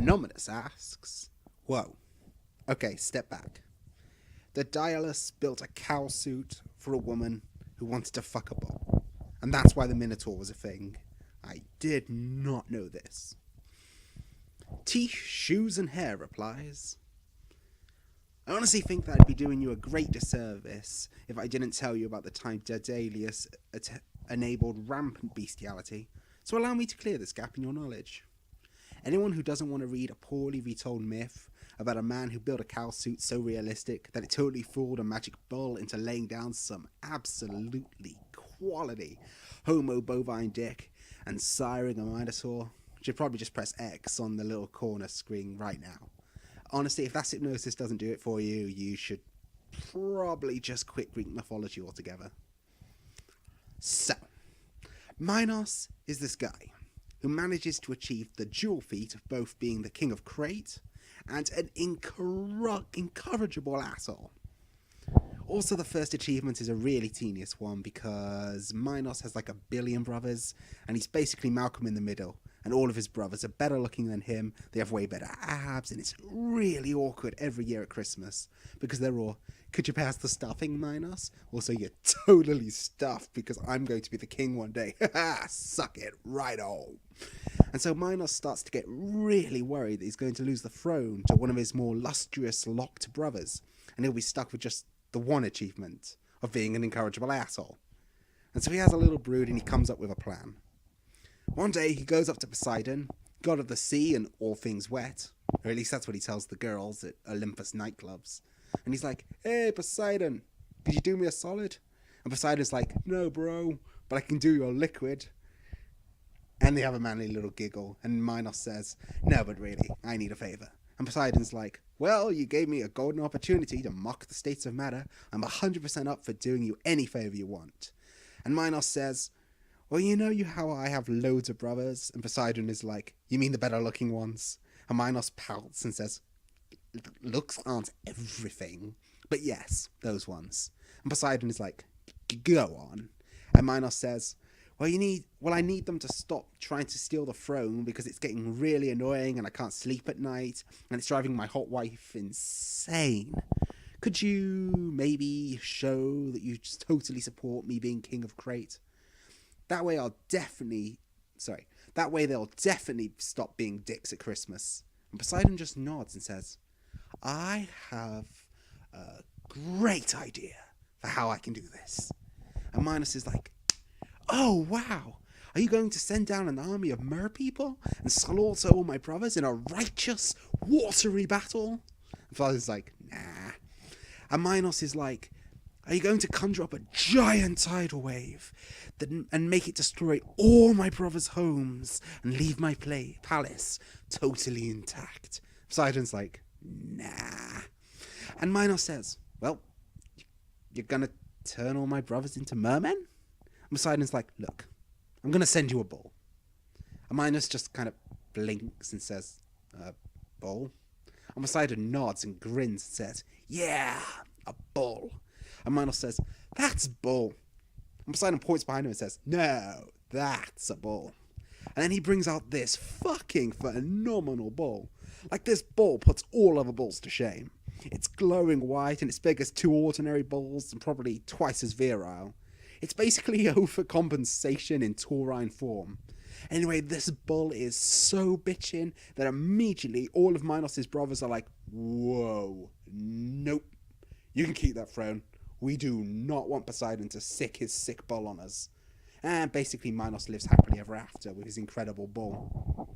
Anonymous asks, whoa, okay, step back. The Daedalus built a cow suit for a woman who wanted to fuck a bull. And that's why the Minotaur was a thing. I did not know this. Teashoesandhair replies, I honestly think that I'd be doing you a great disservice if I didn't tell you about the time Daedalus enabled rampant bestiality, so allow me to clear this gap in your knowledge. Anyone who doesn't want to read a poorly retold myth about a man who built a cow suit so realistic that it totally fooled a magic bull into laying down some absolutely quality homo bovine dick and siring a Minotaur should probably just press X on the little corner screen right now. Honestly, if that hypnosis doesn't do it for you, you should probably just quit Greek mythology altogether. So, Minos is this guy who manages to achieve the dual feat of both being the king of Crete and an incorrigible asshole. Also, the first achievement is a really tedious one because Minos has like 1 billion brothers and he's basically Malcolm in the Middle, and all of his brothers are better looking than him, they have way better abs, and it's really awkward every year at Christmas because they're all, could you pass the stuffing, Minos? Also, you're totally stuffed because I'm going to be the king one day. Suck it right on. And so Minos starts to get really worried that he's going to lose the throne to one of his more lustrous locked brothers, and he'll be stuck with just the one achievement of being an incorrigible asshole. And so he has a little brood and he comes up with a plan. One day he goes up to Poseidon, god of the sea and all things wet, or at least that's what he tells the girls at Olympus nightclubs. And he's like, hey Poseidon, could you do me a solid? And Poseidon's like, no bro, but I can do your liquid. And they have a manly little giggle, and Minos says, no, but really, I need a favour. And Poseidon's like, well, you gave me a golden opportunity to mock the states of matter. I'm 100% up for doing you any favour you want. And Minos says, well, you know how I have loads of brothers? And Poseidon is like, you mean the better looking ones? And Minos pouts and says, looks aren't everything. But yes, those ones. And Poseidon is like, go on. And Minos says, I need them to stop trying to steal the throne because it's getting really annoying and I can't sleep at night and it's driving my hot wife insane. Could you maybe show that you just totally support me being king of Crete? That way they'll definitely stop being dicks at Christmas. And Poseidon just nods and says, I have a great idea for how I can do this. And Minos is like, oh, wow. Are you going to send down an army of mer people and slaughter all my brothers in a righteous, watery battle? And Father's like, nah. And Minos is like, are you going to conjure up a giant tidal wave and make it destroy all my brothers' homes and leave my palace totally intact? Poseidon's like, nah. And Minos says, well, you're going to turn all my brothers into mermen? And Poseidon's like, look, I'm going to send you a bull. And Minos just kind of blinks and says, bull? And Poseidon nods and grins and says, yeah, a bull. And Minos says, that's bull. And Poseidon points behind him and says, no, that's a bull. And then he brings out this fucking phenomenal bull. Like, this bull puts all other bulls to shame. It's glowing white and it's big as 2 ordinary bulls and probably twice as virile. It's basically overcompensation in taurine form. Anyway, this bull is so bitchin' that immediately all of Minos' brothers are like, whoa, nope, you can keep that throne. We do not want Poseidon to sick his sick bull on us. And basically Minos lives happily ever after with his incredible bull.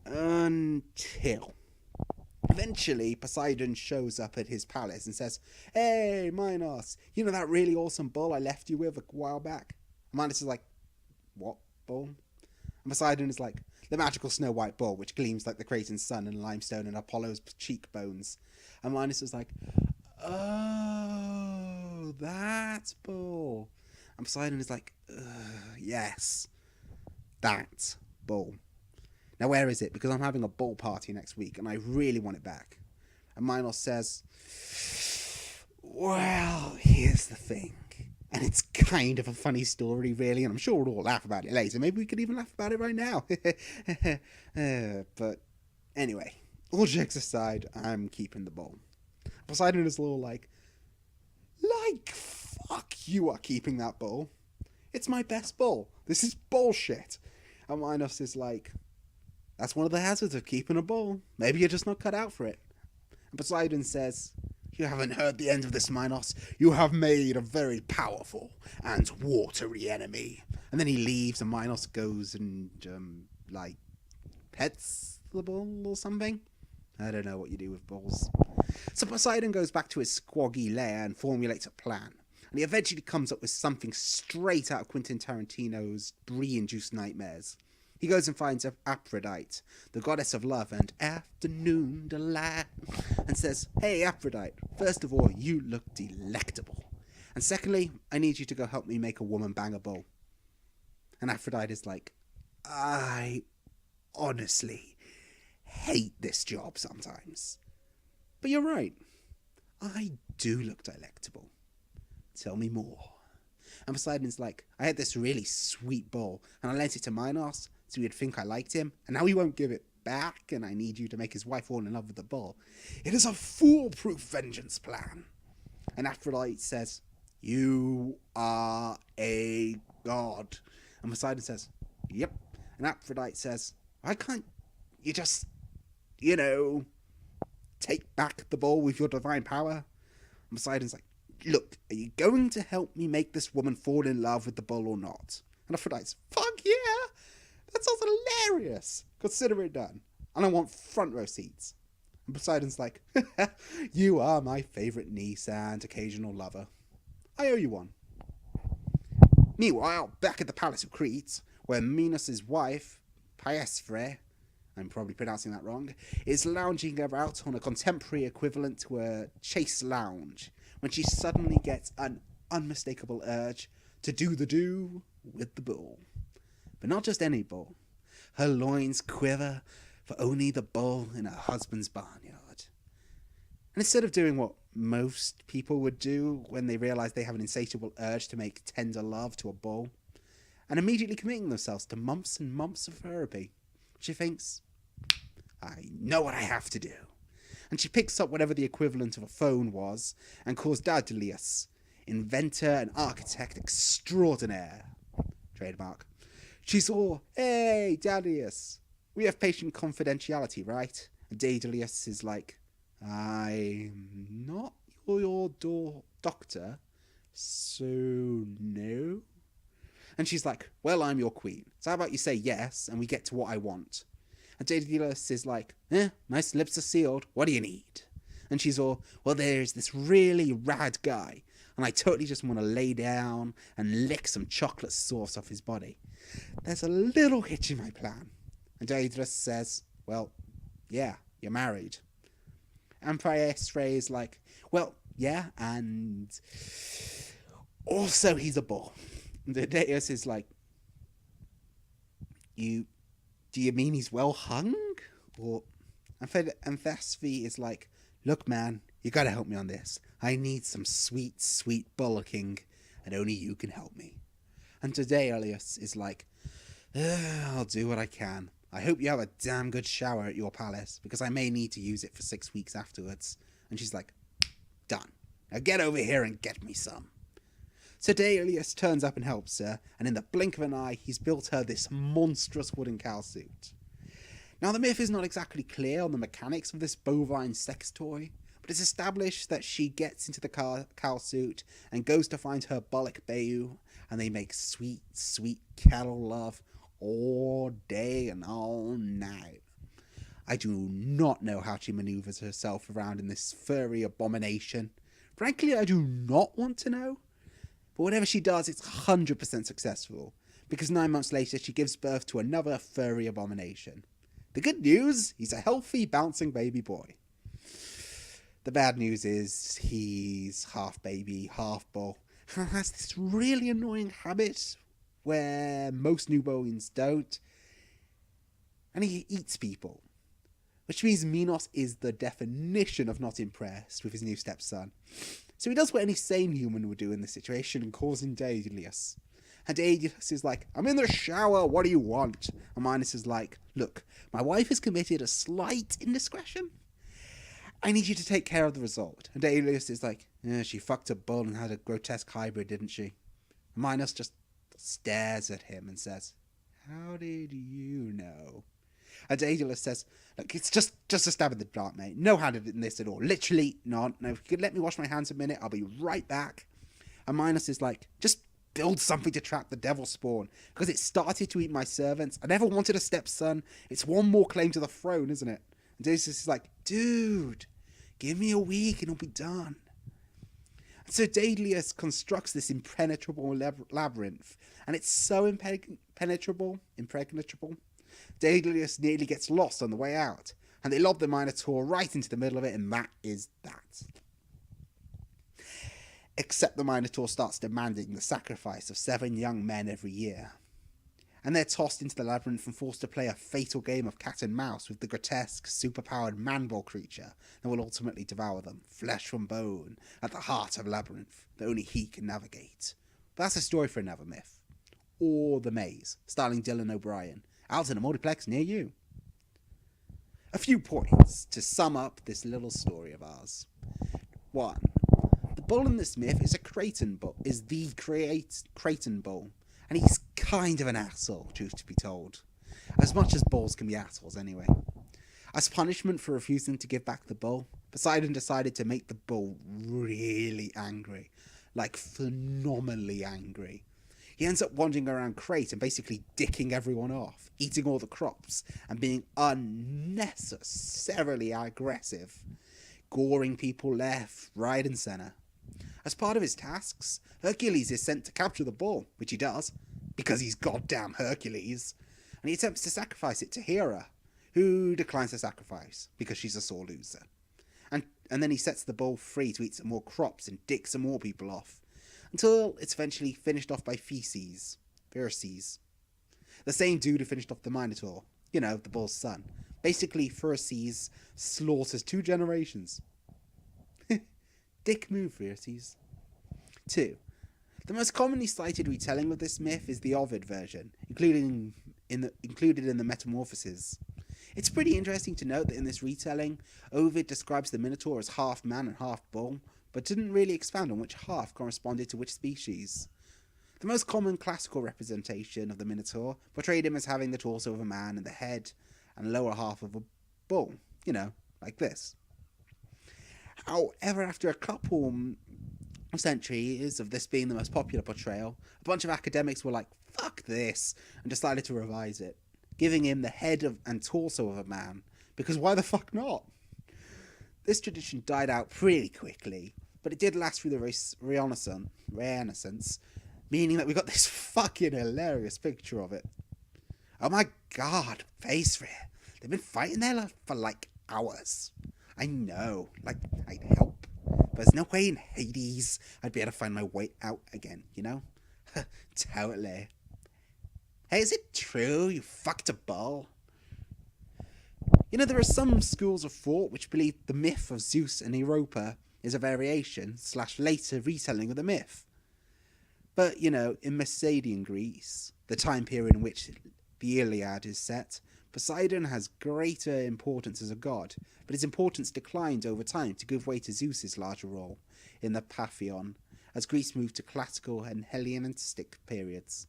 Until eventually Poseidon shows up at his palace and says, hey Minos, you know that really awesome bull I left you with a while back? And Minos is like, what bull? And Poseidon is like, the magical snow white bull which gleams like the Cretan sun and limestone and Apollo's cheekbones. And Minos is like, oh, that bull. And Poseidon is like, yes, that bull. Now, where is it? Because I'm having a bull party next week and I really want it back. And Minos says, well, here's the thing. And it's kind of a funny story, really, and I'm sure we'll all laugh about it later. Maybe we could even laugh about it right now. But Anyway, all jokes aside, I'm keeping the bull. Poseidon is a little like, fuck you are keeping that bull. It's my best bull. This is bullshit. And Minos is like, that's one of the hazards of keeping a bull. Maybe you're just not cut out for it. And Poseidon says, you haven't heard the end of this, Minos. You have made a very powerful and watery enemy. And then he leaves and Minos goes and, pets the bull or something. I don't know what you do with bulls. So Poseidon goes back to his squoggy lair and formulates a plan. And he eventually comes up with something straight out of Quentin Tarantino's brie-induced nightmares. He goes and finds Aphrodite, the goddess of love and afternoon delight, and says, hey Aphrodite, first of all, you look delectable. And secondly, I need you to go help me make a woman bang a bull. And Aphrodite is like, I honestly hate this job sometimes. But you're right, I do look delectable. Tell me more. And Poseidon's like, I had this really sweet bull, and I lent it to Minos, so he'd think I liked him, and now he won't give it back, and I need you to make his wife fall in love with the bull. It is a foolproof vengeance plan. And Aphrodite says, you are a god. And Poseidon says, yep. And Aphrodite says, why can't you just, take back the bull with your divine power? And Poseidon's like, look, are you going to help me make this woman fall in love with the bull or not? And Aphrodite's, fuck yeah! That sounds hilarious! Consider it done. And I want front row seats. And Poseidon's like, you are my favourite niece and occasional lover. I owe you one. Meanwhile, back at the palace of Crete, where Minos' wife, Paesphre, I'm probably pronouncing that wrong, is lounging about on a contemporary equivalent to a chase lounge, when she suddenly gets an unmistakable urge to do the do with the bull. But not just any bull. Her loins quiver for only the bull in her husband's barnyard. And instead of doing what most people would do when they realise they have an insatiable urge to make tender love to a bull, and immediately committing themselves to months and months of therapy, she thinks, I know what I have to do. And she picks up whatever the equivalent of a phone was and calls Daedalus, inventor and architect extraordinaire. Trademark. She's all, hey, Daedalus, we have patient confidentiality, right? And Daedalus is like, I'm not your doctor, so no. And she's like, well, I'm your queen, so how about you say yes and we get to what I want? And Daedalus is like, my lips are sealed, what do you need? And she's all, well, there's this really rad guy, and I totally just want to lay down and lick some chocolate sauce off his body. There's a little hitch in my plan. And Daedalus says, well, yeah, you're married. And Paesphre is like, well, yeah, and also he's a bull. And Daedalus is like, do you mean he's well hung? Or and Thesphi is like, look man, you gotta help me on this. I need some sweet, sweet bullocking, and only you can help me. And Daedalus is like, I'll do what I can. I hope you have a damn good shower at your palace, because I may need to use it for 6 weeks afterwards. And she's like, done. Now get over here and get me some. So Daedalus turns up and helps her, and in the blink of an eye, he's built her this monstrous wooden cow suit. Now, the myth is not exactly clear on the mechanics of this bovine sex toy, but it's established that she gets into the cow suit and goes to find her bollock Bayou, and they make sweet, sweet cattle love all day and all night. I do not know how she maneuvers herself around in this furry abomination. Frankly, I do not want to know. But whatever she does, it's 100% successful, because 9 months later she gives birth to another furry abomination. The good news, he's a healthy, bouncing baby boy. The bad news is he's half baby, half bull, and has this really annoying habit where most newborns don't, and he eats people. Which means Minos is the definition of not impressed with his new stepson. So he does what any sane human would do in this situation and calls in Daedalus. And Aeolus is like, I'm in the shower, what do you want? And Minos is like, look, my wife has committed a slight indiscretion. I need you to take care of the result. And Aeolus is like, yeah, she fucked a bull and had a grotesque hybrid, didn't she? And Minos just stares at him and says, how did you know? And Aeolus says, look, it's just a stab in the dark, mate. No hand in this at all. Literally not. No, if you could let me wash my hands a minute, I'll be right back. And Minos is like, just build something to trap the devil spawn, because it started to eat my servants. I never wanted a stepson. It's one more claim to the throne, isn't it? And Aeolus is like, dude, give me a week and it'll be done. And so Daedalus constructs this impenetrable labyrinth, and it's so impenetrable. Daedalus nearly gets lost on the way out, and they lob the Minotaur right into the middle of it, and that is that. Except the Minotaur starts demanding the sacrifice of 7 young men every year. And they're tossed into the labyrinth and forced to play a fatal game of cat and mouse with the grotesque, superpowered man-bull creature that will ultimately devour them, flesh from bone, at the heart of a labyrinth that only he can navigate. But that's a story for another myth. Or The Maze, starring Dylan O'Brien, out in a multiplex near you. A few points to sum up this little story of ours. 1. The bull in this myth is the Cretan bull, and he's kind of an asshole, truth to be told. As much as bulls can be assholes anyway. As punishment for refusing to give back the bull, Poseidon decided to make the bull really angry. Like, phenomenally angry. He ends up wandering around Crete and basically dicking everyone off, eating all the crops, and being unnecessarily aggressive, goring people left, right and centre. As part of his tasks, Hercules is sent to capture the bull, which he does, because he's goddamn Hercules, and he attempts to sacrifice it to Hera, who declines the sacrifice, because she's a sore loser. And then he sets the bull free to eat some more crops and dick some more people off, until it's eventually finished off by Phirces, the same dude who finished off the Minotaur, you know, the bull's son. Basically, Phirces slaughters 2 generations. Dick move, Phirces. 2. The most commonly cited retelling of this myth is the Ovid version, included in the Metamorphoses. It's pretty interesting to note that in this retelling, Ovid describes the Minotaur as half man and half bull, but didn't really expand on which half corresponded to which species. The most common classical representation of the Minotaur portrayed him as having the torso of a man and the head and lower half of a bull, you know, like this. However, after a couple centuries of this being the most popular portrayal, a bunch of academics were like, fuck this, and decided to revise it, giving him the head and torso of a man, because why the fuck not? This tradition died out pretty quickly, but it did last through the Renaissance, meaning that we got this fucking hilarious picture of it. Oh my god, face for it. They've been fighting there for like hours. I know, like, I'd help, but there's no way in Hades I'd be able to find my way out again, you know? Totally. Hey, is it true you fucked a bull? You know, there are some schools of thought which believe the myth of Zeus and Europa is a variation / later retelling of the myth. But, you know, in Macedonian Greece, the time period in which the Iliad is set, Poseidon has greater importance as a god, but his importance declined over time to give way to Zeus's larger role in the Pantheon, as Greece moved to classical and Hellenistic periods.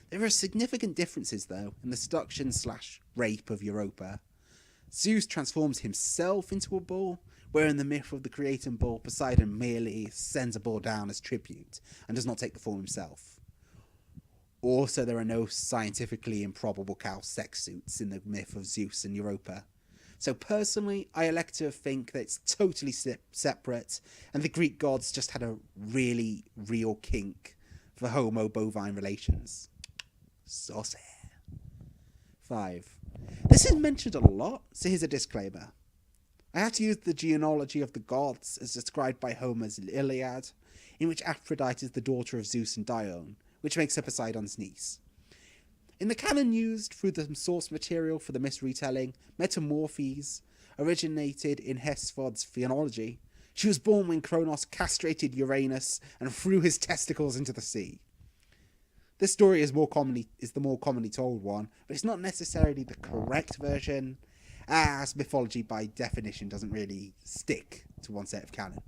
There are significant differences, though, in the seduction / rape of Europa. Zeus transforms himself into a bull, where in the myth of the Cretan bull, Poseidon merely sends a bull down as tribute, and does not take the form himself. Also, there are no scientifically improbable cow sex suits in the myth of Zeus and Europa. So personally, I elect to think that it's totally separate, and the Greek gods just had a really real kink for homo-bovine relations. Saucy. 5. This is mentioned a lot, so here's a disclaimer. I have to use the genealogy of the gods as described by Homer's Iliad, in which Aphrodite is the daughter of Zeus and Dione, which makes her Poseidon's niece. In the canon used through the source material for the misretelling, Metamorphoses originated in Hesiod's theology. She was born when Kronos castrated Uranus and threw his testicles into the sea. This story is the more commonly told one, but it's not necessarily the correct version, as mythology by definition doesn't really stick to one set of canon.